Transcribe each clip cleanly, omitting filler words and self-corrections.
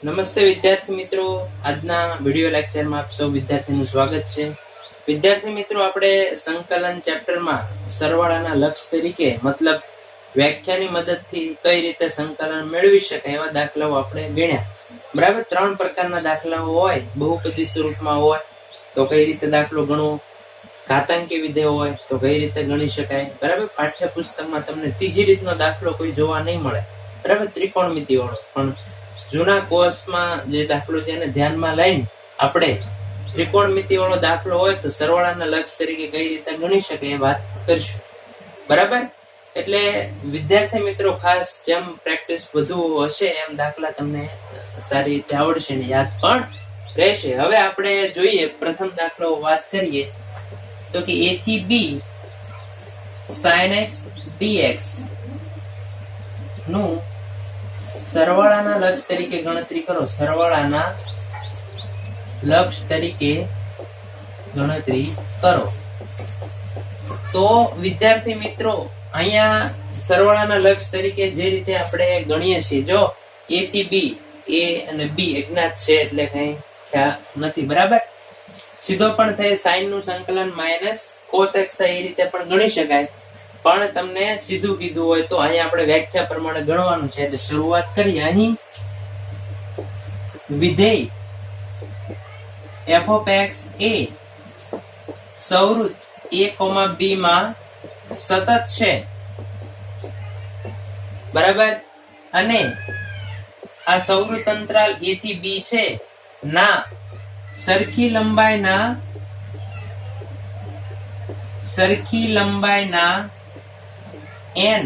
નમસ્તે વિદ્યાર્થી મિત્રો, આજના વિડિયો લેક્ચરમાં આપ સૌ વિદ્યાર્થીનું સ્વાગત છે. વિદ્યાર્થી મિત્રો, આપણે સંકલન ચેપ્ટરમાં સરવાળાના લક્ષ તરીકે મતલબ વ્યાખ્યાની મદદથી કઈ રીતે સંકલન મેળવી શકાય એવા દાખલાઓ આપણે ગણ્યા. બરાબર, 3 પ્રકારના દાખલાઓ હોય. બહુપદી સ્વરૂપમાં હોય તો કઈ રીતે દાખલો ગણવો, ઘાતાંકી વિધેય હોય તો કઈ રીતે ગણી શકાય. બરાબર, પાઠ્યપુસ્તકમાં તમને ત્રીજી રીતનો દાખલો કોઈ જોવા નહીં મળે. બરાબર, ત્રિકોણમિતિ વાળો. પણ જૂના કોર્સમાં જે દાખલો છે એને ધ્યાનમાં લઈને આપણે ત્રિકોણમિતિ વાળો દાખલો હોય તો સરવાળાના લક્ષ તરીકે કઈ રીતે ગણી શકાય એ વાત કરીશું. બરાબર, એટલે વિદ્યાર્થી મિત્રો ખાસ જેમ પ્રેક્ટિસ વધુ હશે એમ દાખલા તમને સારી રીતે આવડશે ને યાદ પણ રહેશે. હવે આપણે જોઈએ પ્રથમ દાખલો વાત કરીએ તો કે a થી b sin x dx નું સરવાળાના લક્ષ તરીકે ગણતરી કરો. સરવાળાના લક્ષ તરીકે ગણતરી કરો. તો વિદ્યાર્થી મિત્રો, અહીંયા સરવાળાના લક્ષ તરીકે જે રીતે આપણે ગણીએ છીએ, જો a થી b, a અને b અજ્ઞાત છે એટલે કઈ ખ્યાલ નથી. બરાબર, સીધો પણ થાય sin નું સંકલન માઇનસ cos x થાય એ રીતે પણ ગણી શકાય. પણ તમને સીધું કીધું હોય તો અહીંયા આપણે વ્યાખ્યા પ્રમાણે ગણવાનું છે. એટલે શરૂઆત કરીએ. અહીં વિધેય f of x A સંવૃત a, b માં સતત છે. બરાબર, અને આ સંવૃત અંતરાલ a થી b છે ના સરખી લંબાઈના n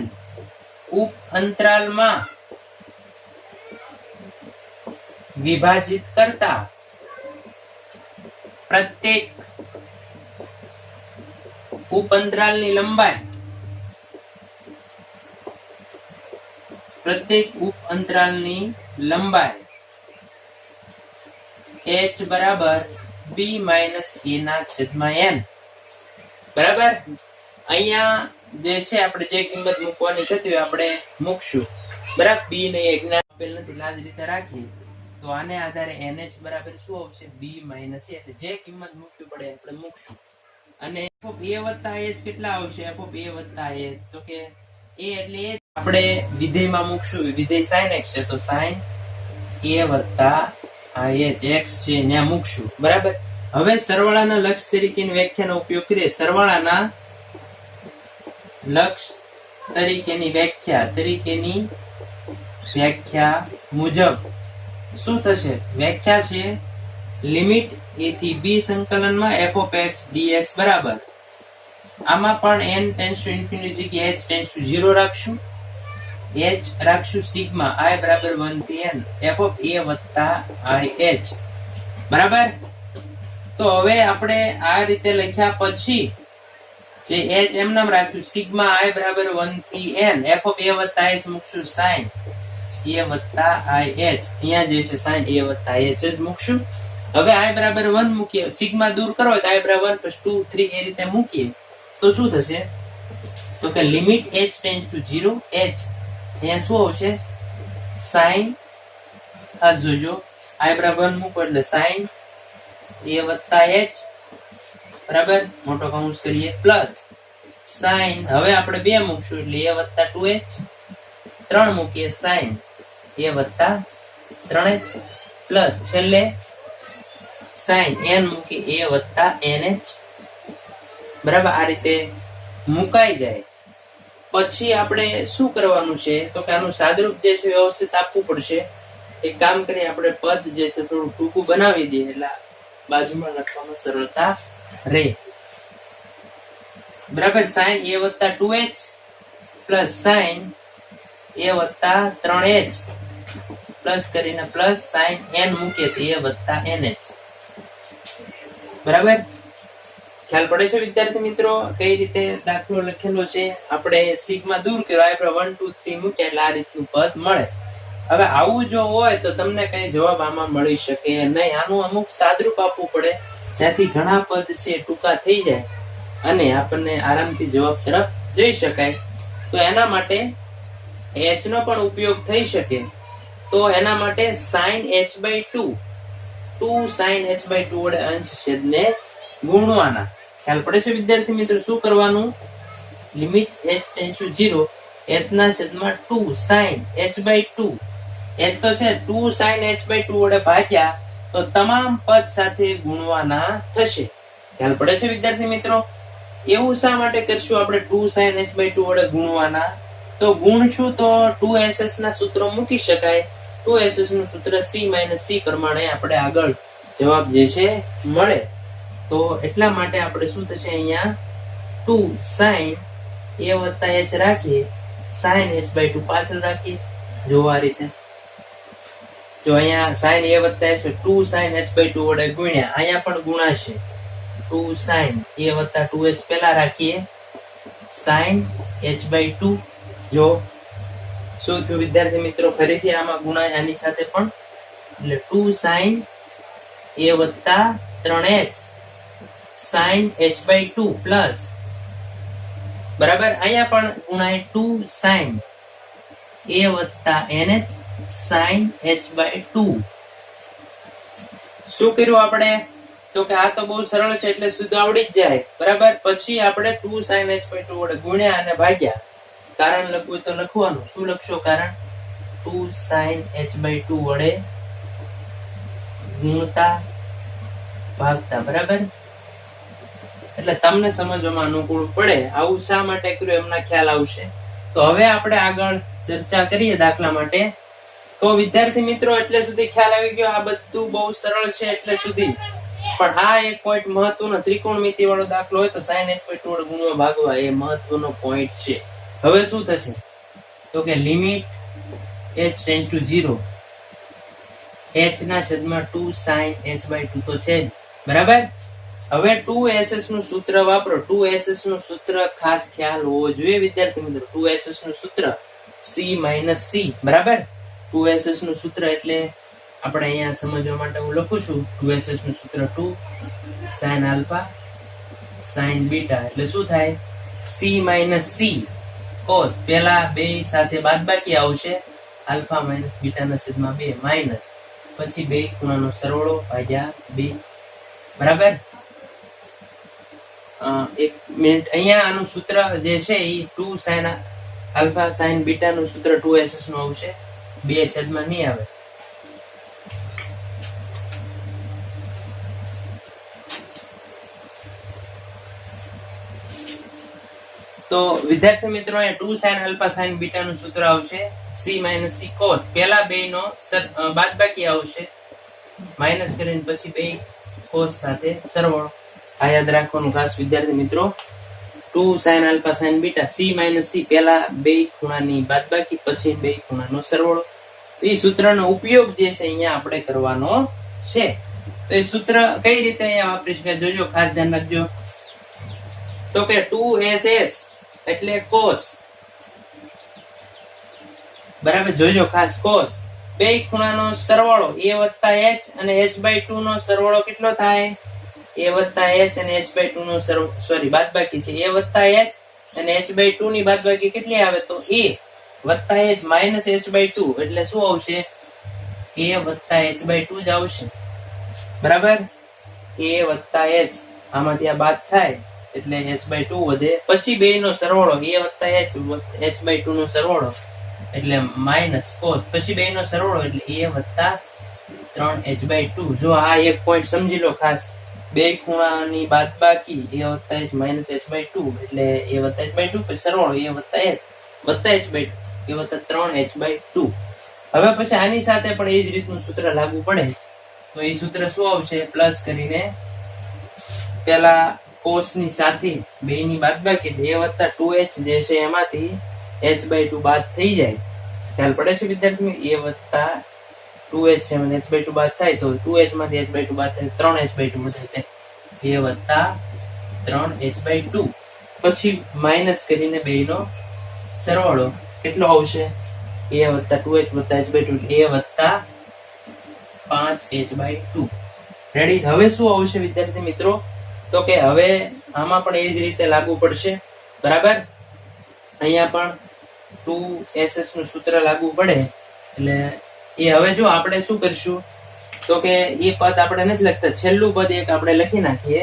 ઉપ અંતરાલમાં વિભાજિત કરતા પ્રત્યેક ઉપ અંતરાલની લંબાઈ h બરાબર b માઇનસ a ના છેદમાં n. બરાબર, અહીંયા જે છે આપણે જે કિંમત મૂકવાની થતી હોય આપણે મૂકશું. બરાબર, b ને અજ્ઞાત આપેલ નથી, લાજ રીતે રાખીએ તો આને આધારે nh બરાબર શું આવશે? b minus a. જે કિંમત મૂકવી પડે આપણે મૂકશું. અને f of a વત્તા h કેટલા આવશે? f of a વત્તા h તો કે a એટલે a આપણે વિધેયમાં મૂકશું. વિધેય sin x છે તો sin a વત્તા h x છે ત્યાં મૂકશું. બરાબર, હવે સરવાળાના લક્ષ તરીકેની વ્યાખ્યાનો ઉપયોગ કરીએ. સરવાળાના લક્ષ તરીકેની વ્યાખ્યા મુજબ શું થશે? વ્યાખ્યા છે લિમિટ a થી b સંકલનમાં f of x dx બરાબર. આમાં પણ n ટેન્ડ્સ ટુ ઇન્ફિનિટી જગ્યાએ h ટેન્ડ્સ ટુ 0 રાખશું. h રાખશું સિગ્મા i બરાબર 1 થી n f of a વત્તા i h. બરાબર, તો હવે આપણે આ રીતે લખ્યા પછી જે h એમ નામ રાખ્યું સિગ્મા i બરાબર 1 થી n f of a વત્તા h મૂકશું sin a વત્તા i h. અહીંયા જે છે sin a વત્તા h જ મૂકશું. હવે i બરાબર 1 મૂકીએ, સિગ્મા દૂર કરો તો i બરાબર 1 + 2 3 એ રીતે મૂકીએ તો શું થશે? તો કે limit h tends to 0 h અહીંયા શું આવશે? sin, ખાસ જોજો, i બરાબર 1 મૂકો એટલે sin a વત્તા h બરાબર, મોટો કૌંસ કરીએ, પ્લસ sin, હવે આપણે 2 મૂકશું એટલે a વત્તા 2h, 3 મૂકીએ sin a વત્તા 3h, પ્લસ છેલ્લે sin n મૂકી a વત્તા nh. બરાબર, આ રીતે મુકાઈ જાય. પછી આપણે શું કરવાનું છે તો કે આનું સાદરૂપ જે છે વ્યવસ્થિત આપવું પડશે. એક કામ કરીએ, આપણે પદ જે છે થોડું ટૂંકું બનાવી દઈએ એટલે બાજુમાં લખવામાં સરળતા રહે. બરાબર, sin a વત્તા 2h પ્લસ sin a વત્તા 3h પ્લસ કરીને પ્લસ sin n મૂકીએ તો a વત્તા nh. બરાબર, ખ્યાલ પડે છે વિદ્યાર્થી મિત્રો કઈ રીતે દાખલો લખેલો છે? આપણે સિગ્મા દૂર કર્યો, i બરાબર 1 2 3 મૂક્યા એટલે આ રીતનું પદ મળે. હવે આવું જો હોય તો તમને કઈ જવાબ આમાં મળી શકે નહીં. આનું અમુક સાદરૂપ આપવું પડે જ્યાંથી ઘણા પદ છે ટૂંકા થઈ જાય અને આપણને આરામથી જવાબ તરફ જઈ શકાય. તો એના માટે h નો પણ ઉપયોગ થઈ શકે. તો એના માટે sin h/2 2 sin h/2 વડે અંશ છેદને ગુણવાના. ખ્યાલ પડે છે વિદ્યાર્થી મિત્રો? શું કરવાનું? Limit h tends to 0 h ના છેદમાં 2 sin h/2 h તો છે 2 sin h/2 વડે ભાગ્યા તો તમામ પદ સાથે ગુણવાના થશે. ખ્યાલ પડે છે વિદ્યાર્થી મિત્રો? એવું શા માટે કરશું આપણે 2 sin h/2 વડે ગુણવાના? તો ગુણશું તો 2ss ના સૂત્રો મૂકી શકાય. 2ss નું સૂત્ર c - c પ્રમાણે આપણે આગળ જવાબ જે છે મળે. તો એટલા માટે આપણે શું થશે? અહીંયા 2 sin a વત્તા h રાખીએ, sin h/2 પાછળ રાખીએ. જો આ રીતે, જો અહીંયા sin a વત્તા h 2 sin h/2 વડે ગુણ્યા, અહીંયા પણ ગુણાશે. 2 sin a વત્તા 2h પેલા રાખીએ, sin h/2. જો શું થયું વિદ્યાર્થી મિત્રો? ફરીથી આમાં ગુણાય આની સાથે પણ, એટલે 2 sin a વત્તા 3h sin h/2 પ્લસ, બરાબર, અહીંયા પણ ગુણાય 2 sin a વત્તા nh sin h/2. શું કર્યું આપણે? તો કે આ તો બહુ સરળ છે એટલે સીધું આવડી જ જાય, બરાબર. પછી આપણે 2 sin h/2 વડે ગુણ્યા અને ભાગ્યા. કારણ લખવું તો લખવાનું. શું લખશો કારણ? 2 sin h/2 વડે ગુણતા ભાગતા, બરાબર. એટલે તમને સમજવામાં અનુકૂળ પડે. આવું શા માટે કર્યું એમના ખ્યાલ આવશે. તો હવે આપણે આગળ ચર્ચા કરીએ દાખલા માટે. તો વિદ્યાર્થી મિત્રો એટલે સુધી ખ્યાલ આવી ગયો? આ બધું બહુ સરળ છે એટલે સુધી. પણ આ એક પોઈન્ટ મહત્વનો, ત્રિકોણમિતિ વાળો દાખલો હોય તો sin h/2 વડે ગુણવા ભાગવા, એ મહત્વનો પોઈન્ટ છે. હવે શું થશે? તો કે limit h tends to 0 h ના છેદમાં 2 sin h/2 તો છે જ, બરાબર. હવે 2ss નું સૂત્ર વાપરો. 2ss નું સૂત્ર ખાસ ખ્યાલ હોવો જોઈએ વિદ્યાર્થી મિત્રો. 2ss નું સૂત્ર c - c, બરાબર. 2ss નું સૂત્ર એટલે આપણે અહીંયા સમજવા માટે હું લખું છું. 2ss નું સૂત્ર 2 sin આલ્ફા sin બીટા, એટલે શું થાય? c - c cos, પેલા બે સાથે બાદબાકી આવશે, આલ્ફા - બીટા ના છેદમાં 2 માઈનસ, પછી બે ખૂણાનો સરવાળો ભાગ્યા 2, બરાબર. એક મિનિટ, અહીંયા આનું સૂત્ર જે છે એ 2 sin આલ્ફા sin બીટા નું સૂત્ર 2ss નું આવશે, 2 છેદમાં નહીં આવે. તો વિદ્યાર્થી મિત્રો અહીંયા 2 sin આલ્ફા sin બીટા નું સૂત્ર આવશે c - c cos, પેલા બે નો બાદબાકી આવશે, માઈનસ કરીને પછી બે cos સાથે સરવાળો. આ યાદ રાખવાનું ખાસ વિદ્યાર્થી મિત્રો. 2 sin alpha sin beta c - c, પેલા બે ખૂણાની બાદબાકી પછી બે ખૂણાનો સરવાળો. એ સૂત્રનો ઉપયોગ જે છે અહીંયા આપણે કરવાનો છે. તો એ સૂત્ર કઈ રીતે અહીંયા વાપરી શકાય જોજો, ખાસ ધ્યાન રાખજો. તો કે 2ss એટલે cos, બરાબર. જોજો ખાસ, cos બે ખૂણાનો સરવાળો a વત્તા h અને h/2 નો સરવાળો કેટલો થાય? a વત્તા h અને h/2 નો સોરી બાદબાકી છે. a વત્તા h અને h/2 ની બાદબાકી કેટલી આવે? તો a વત્તા h માઈનસ h/2, એટલે શું આવશે? a વત્તા h/2 જ આવશે, બરાબર. a વત્તા h, આમાંથી આ બાદ થાય એટલે h/2 વધે, પછી બે નો સરવાળો a વત્તા h h/2 નો સરવાળો એટલે માઈનસ cos, પછી બે નો સરવાળો એટલે a વત્તા 3h/2. જો આ એક પોઈન્ટ સમજી લો ખાસ, બે ખૂણાની બાદબાકી a વત્તા h માઈનસ h/2 એટલે a વત્તા h/2, પછી સરવાળો a વત્તા h વત્તા h/2 એ વત્તા 3h/2. હવે પછી આની સાથે પણ એ જ રીતનું સૂત્ર લાગુ પડે. તો એ સૂત્ર શું આવશે? પ્લસ કરીને પેલા cos ની સાથે બે ની બાદબાકી a વત્તા 2h જે છે એમાંથી h/2 બાદ થઈ જાય. ખ્યાલ પડે છે વિદ્યાર્થી? a વત્તા 2h છે અને h/2 બાદ થાય તો 2h માંથી h/2 બાદ થાય 3h/2 વધે, a વત્તા 3h/2. પછી માઇનસ કરીને બે નો સરવાળો કેટલો આવશે? a વત્તા 2h વત્તા h/2 a વત્તા 5h/2. રેડી? હવે શું આવશે વિદ્યાર્થી મિત્રો? તો કે હવે આમાં પણ એ જ રીતે લાગુ પડશે, બરાબર. અહીંયા પણ 2ss નું સૂત્ર લાગુ પડે એટલે એ હવે જો આપણે શું કરશું તો કે એ પદ આપણે નથી લખતા, છેલ્લું પદ એક આપણે લખી નાખીએ,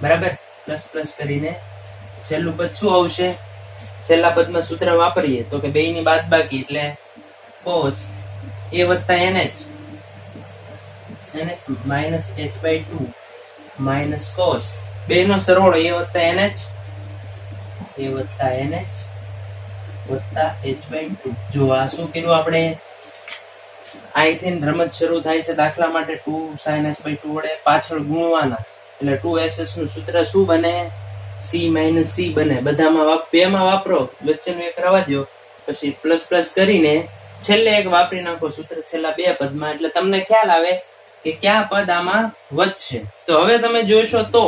બરાબર, પ્લસ પ્લસ કરીને છેલ્લું પદ શું આવશે, છેલ્લા પદમાં સૂત્ર વાપરીએ તો કે બેયની બાદબાકી એટલે cos a વત્તા nh minus h/2 minus cos બેનો સરવાળો a વત્તા nh વત્તા h/2. જો આ શું કર્યું આપણે, અહીંથી રમત શરૂ થાય છે દાખલા માટે 2 sin h/2 વડે પાછળ ગુણવાના, એટલે 2ss નું સૂત્ર શું બને, c માઇનસ c બને. બધામાં બેમાં વાપરો, વચ્ચેનું એક રવા દો, પછી પ્લસ પ્લસ કરીને છેલ્લે એક વાપરી નાખો સૂત્ર છેલ્લા બે પદમાં, એટલે તમને ખ્યાલ આવે કે કયા પદ આમાં વધશે. તો હવે તમે જોશો તો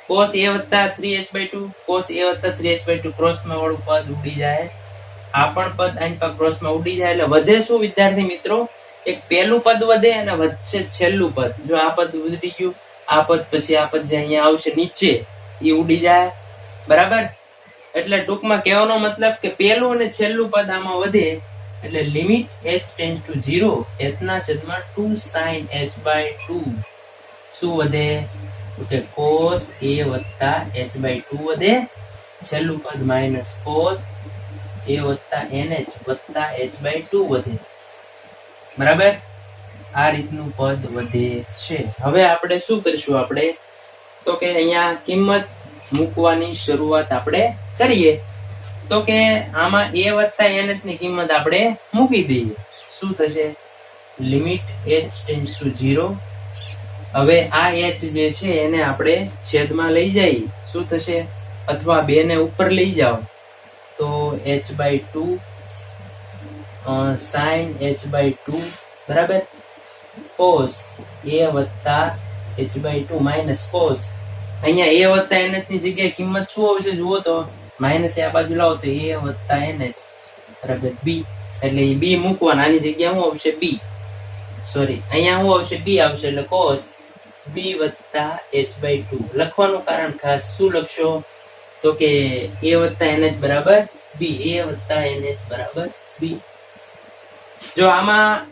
cos a વત્તા 3h/2 cos a વત્તા 3h/2 ક્રોસમાં વાળું પદ ઉડી જાય, આ પણ પદ અહીં પર ક્રોસમાં ઉડી જાય, એટલે વધે શું વિદ્યાર્થી મિત્રો, એક પહેલું પદ વધે અને વધશે છેલ્લું પદ. જો આ પદ ઉડી ગયું, આ પદ પછી આ પદ જે અહીંયા આવશે નીચે એ ઉડી જાય, બરાબર. એટલે ટૂંકમાં કહેવાનો મતલબ કે પહેલું અને છેલ્લું પદ આમાં વધે, એટલે limit h tends to 0 h/2 sin h/2 શું વધે તો કે cos a વત્તા h/2 વધે, છેલ્લું પદ માઇનસ cos a વત્તા nh વત્તા h/2 વધે, બરાબર. આ રીતનું પદ વધે છે. હવે આપણે શું કરીશું, આપણે તો કે અહીંયા કિંમત મૂકવાની શરૂઆત આપણે કરીએ. તો કે આમાં a વત્તા nh ની કિંમત આપણે મૂકી દઈએ. શું થશે, લિમિટ h ટેન્ડ્સ ટુ 0. હવે આ h જે છે એને આપણે છેદમાં લઈ જઈએ, શું થશે, અથવા 2 ને ઉપર લઈ જાઓ તો h/2 sin h/2 બરાબર, cos a વત્તા h/2 માઇનસ cos, અહીંયા a વત્તા nh ની જગ્યાએ કિંમત શું આવશે જુઓ તો, માઇનસ આ બાજુ લાવો તો a વત્તા nh બરાબર b, એટલે એ b મૂકવાના, આની જગ્યાએ શું આવશે b, સોરી અહીંયા શું આવશે b આવશે, એટલે cos b વત્તા h/2. લખવાનું કારણ ખાસ શું લખશો તો કે a વત્તા nh બરાબર b, a વત્તા nh બરાબર b. જો આમાં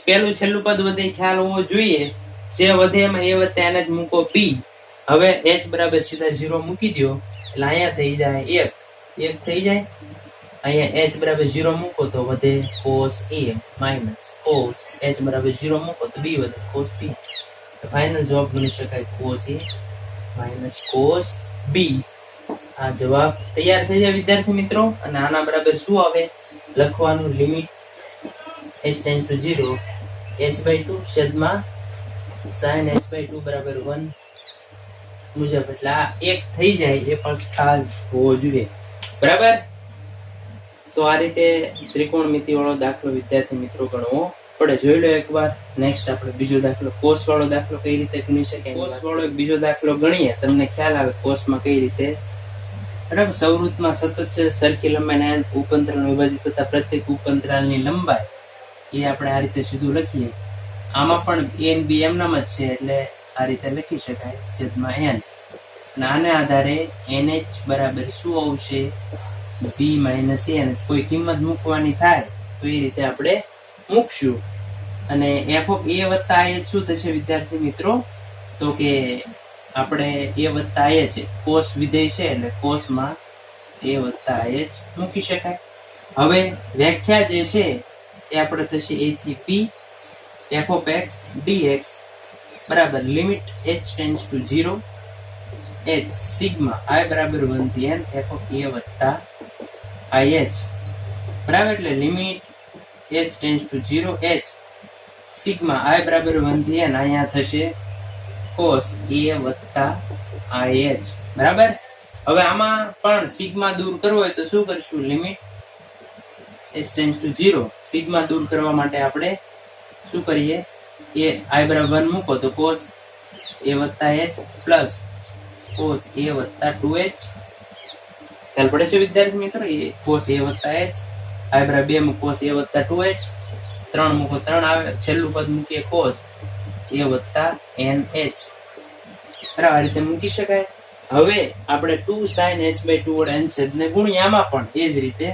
પહેલું છેલ્લું પદ વધે ખ્યાલ હોવો જોઈએ, જે વધે એમાં a વત્તા nh મૂકો b. હવે h બરાબર સીધા 0 મૂકી દો, એટલે અહીંયા થઈ જાય 1 થઈ જાય, અહીંયા h બરાબર 0 મૂકો તો વધે cos a minus cos h બરાબર 0 મૂકો તો b વધે cos b. ફાઇનલ જવાબ ગણી શકાય cos a minus cos b. આ જવાબ તૈયાર થઈ જાય વિદ્યાર્થી મિત્રો. અને આના બરાબર શું આવે, લખવાનું limit h tends to 0 h/2 છેદમાં sin h/2 બરાબર 1 મુજબ, એટલે આ એક થઈ જાય, એ પણ ખ્યાલ હોવો જોઈએ, બરાબર. તો આ રીતે ત્રિકોણમિતિ વાળો દાખલો વિદ્યાર્થી મિત્રો ગણવો પડે. જોઈ લો એકવાર. નેક્સ્ટ આપણે બીજો દાખલો, કોસ વાળો દાખલો કઈ રીતે ગણી શકાય. કોસ વાળો એક બીજો દાખલો ગણીએ, તમને ખ્યાલ આવે કોસમાં કઈ રીતે, બરાબર. સૌવૃત્તમાં સતત છે, સરખી લંબાઈના ઉપઅંતરાલ વિભાજિત કરતા પ્રત્યેક ઉપઅંતરાલની લંબાઈ એ આપણે આ રીતે સીધું લખીએ. આમાં પણ a અને b એમનામ જ છે, એટલે આ રીતે લખી શકાય છેદમાં n. અને આને આધારે nh બરાબર શું આવશે, b માઇનસ n. કોઈ કિંમત મૂકવાની થાય તો એ રીતે આપણે મૂકશું. અને f ઓફ a વત્તા h શું થશે વિદ્યાર્થી મિત્રો, તો કે આપણે a વત્તા h કોસ વિધેય છે, એટલે કોસમાં a વત્તા h મૂકી શકાય. હવે વ્યાખ્યા જે છે એ આપણે થશે a થી p f of x dx બરાબર limit h tends to 0 h sigma i બરાબર 1 થી n f of a વત્તા ih બરાબર, એટલે limit h tends to 0 h sigma i બરાબર 1 થી n, અહીંયા થશે cos a વત્તા ih બરાબર. હવે આમાં પણ સિગ્મા દૂર કરવો હોય તો શું કરશું, limit h tends to 0 sigma દૂર કરવા માટે આપણે શું કરીએ, a i બરાબર 1 મૂકો તો cos a વત્તા h પ્લસ cos a વત્તા 2h. ખ્યાલ પડે છે વિદ્યાર્થી મિત્રો, cos a વત્તા h, i બરાબર 2 મૂકો cos a વત્તા 2h, 3 મૂકો 3 આવે, છેલ્લું પદ મૂકીએ cos a વત્તા nh બરાબર, આ રીતે મૂકી શકાય. હવે આપણે 2 sin h/2 વડે n છેદને ગુણીએ, આમાં પણ એ જ રીતે.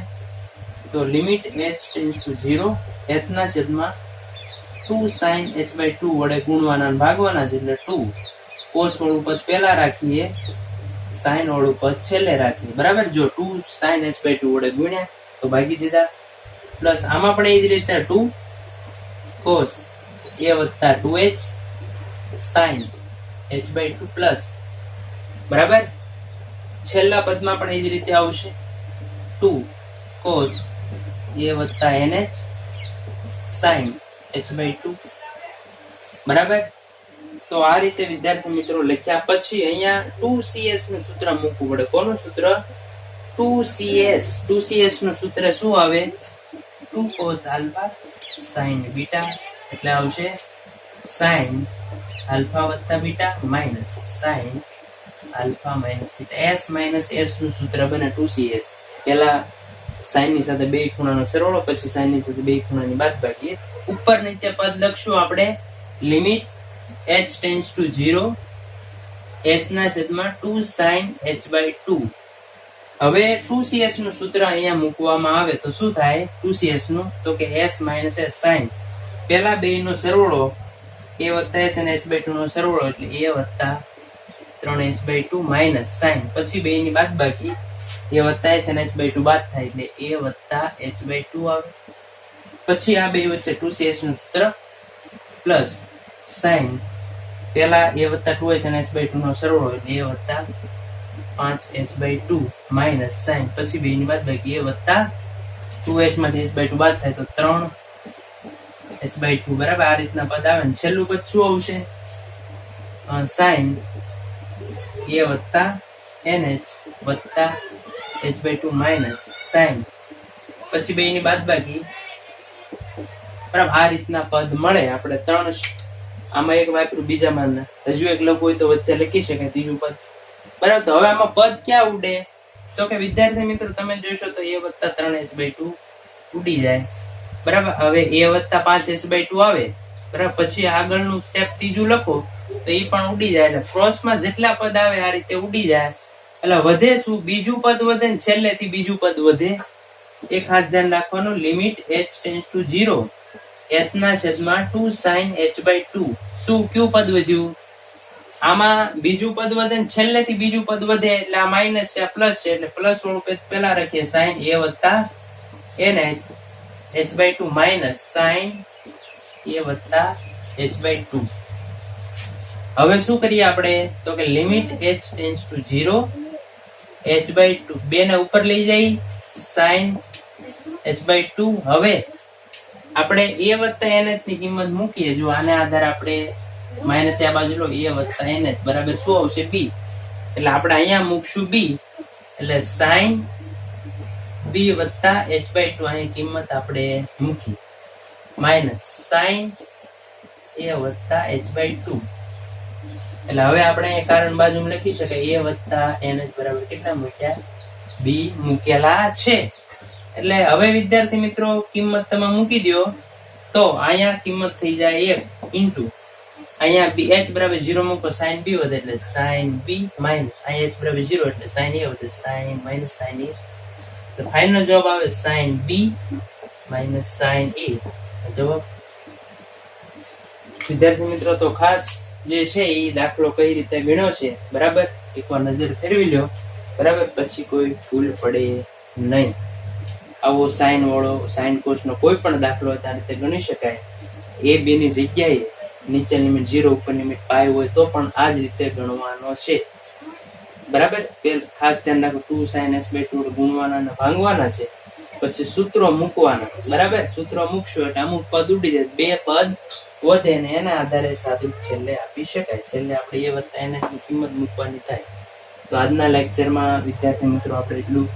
તો limit h tends to 0 h ના છેદમાં 2 sin h/2 વડે ગુણવાના અને ભાગવાના છે એટલે 2 cos વાળું પદ પહેલા રાખીએ, sin વાળું પદ છેલ્લે રાખીએ. બરાબર, જો 2 sin h/2 વડે ગુણ્યા તો ભાગી દીધા, પ્લસ આમાં પણ એ જ રીતે 2 cos a વત્તા 2h sin h/2 પ્લસ, બરાબર, છેલ્લા પદમાં પણ એ જ રીતે આવશે 2 cos a વત્તા nh sin h/2. બરાબર, તો આ રીતે વિદ્યાર્થી મિત્રો લખ્યા પછી અહીંયા 2cs નું સૂત્ર મૂકવું પડે. કોનું સૂત્ર? 2cs નું સૂત્ર શું આવે? 2 cos alpha sin beta એટલે આવશે sin alpha વત્તા beta minus sin alpha minus beta. s minus s નું સૂત્ર બને 2cs. પહેલા sin ની સાથે બે ખૂણાનો સરવાળો, પછી sin ની સાથે બે ખૂણાની બાદબાકી. ઉપર નીચે પદ લખશું આપણે limit h tends to 0 h ના છેદમાં 2 sin h/2. હવે 2cs નું સૂત્ર અહીંયા મૂકવામાં આવે તો શું થાય? 2cs નું તો કે s માઇનસ s sin, પહેલા બે નો સરવાળો a વત્તા h અને h/2 નો સરવાળો એટલે a વત્તા 3h/2 માઇનસ sin, પછી બે ની બાદબાકી a વત્તા h અને h/2 બાદ થાય એટલે a વત્તા h/2 આવે. પછી આ બે વચ્ચે 2cs નું સૂત્ર પ્લસ sin, પહેલા a વત્તા 2h અને h/2 નો સરવાળો એટલે a વત્તા 5h/2 માઇનસ sin, પછી બે ની બાદબાકી a વત્તા 2h માંથી h/2 બાદ થાય તો 3h/2. બરાબર, આ રીતના પદ આવે ને છેલ્લું પદ શું આવશે? sin a વત્તા nh વત્તા h/2 માઇનસ sin, પછી બે ની બાદબાકી. બરાબર, આ રીતના પદ મળે. આપણે ત્રણ આમાં એક વાપર્યું, બીજામાં હજુ એક લખવું હોય તો વચ્ચે લખી શકાય ત્રીજું પદ. બરાબર, તો હવે આમાં પદ ક્યાં ઉડે? તો કે વિદ્યાર્થી મિત્રો તમે જોશો તો a વત્તા 3h/2 ઉડી જાય. બરાબર, હવે a વત્તા 5h/2 આવે. બરાબર, પછી આગળનું સ્ટેપ ત્રીજું લખો તો એ પણ ઉડી જાય. એટલે ક્રોસમાં જેટલા પદ આવે આ રીતે ઉડી જાય. એટલે વધે શું? બીજું પદ વધે ને છેલ્લેથી બીજું પદ વધે. એ ખાસ ધ્યાન રાખવાનું. Limit h tends to 0 h ના છેદમાં 2 sin h/2. શું કયું પદ વધ્યું? આમાં બીજું પદ વધે ને છેલ્લેથી બીજું પદ વધે એટલે આ માઇનસ છે, આ પ્લસ છે, એટલે પ્લસ વાળું પદ પહેલા રાખીએ sin a વત્તા nh h/2 minus sin a વત્તા h/2. હવે શું કરીએ આપણે? તો કે limit h tends to 0 h/2 બે ને ઉપર લઈ જઈ sin h/2. હવે આપણે a વત્તા nh ની કિંમત મૂકીએ. જો આને આધારે આપણે માઇનસ આ બાજુ લો, a વત્તા nh બરાબર શું આવશે? b. એટલે આપણે અહીંયા મૂકશું b, એટલે sin b વત્તા h/2 અહીં કિંમત આપણે મૂકી માઇનસ sin a વત્તા h/2. એટલે હવે આપણે કારણ બાજુ લખી શકાય a વત્તા nh બરાબર કેટલા મૂક્યા? b મૂકેલા છે. એટલે હવે વિદ્યાર્થી મિત્રો કિંમત તમે મૂકી દો તો અહીંયા કિંમત થઈ જાય 1 ઇન્ટુ અહીંયા b h બરાબર 0 મૂકો sin b વધે એટલે sin b માઇનસ અહીંયા h બરાબર 0 એટલે sin a વધે sin માઇનસ sin a. તો ફાઇનલ જવાબ આવે sin b minus sin a. જવાબ વિદ્યાર્થી મિત્રો તો ખાસ જે છે એ દાખલો કઈ રીતે ગણ્યો છે બરાબર એકવાર નજર ફેરવી લો. બરાબર, પછી કોઈ ભૂલ પડે નહીં. આવો સાઇન વાળો સાઇન કોસ નો કોઈ પણ દાખલો આ રીતે ગણી શકાય. a b ની જગ્યાએ નીચે લિમિટ 0 ઉપર લિમિટ π હોય તો પણ આ જ રીતે ગણવાનો છે. બરાબર, ખાસ ધ્યાન રાખો 2 sin h/2 ગુણવાના અને ભાંગવાના છે, પછી સૂત્રો મૂકવાના. બરાબર, સૂત્રો મૂકશો એટલે અમુક પદ ઉડી જાય, બે પદ વધે ને એના આધારે સાદું છેલ્લે આપી શકાય. છેલ્લે આપણે a વત્તા nh ની કિંમત મૂકવાની થાય. તો આજના લેક્ચરમાં વિદ્યાર્થી મિત્રો આપણે એટલું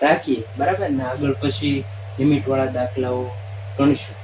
રાખીએ. બરાબર ને, આગળ પછી લિમિટ વાળા દાખલાઓ ગણીશું.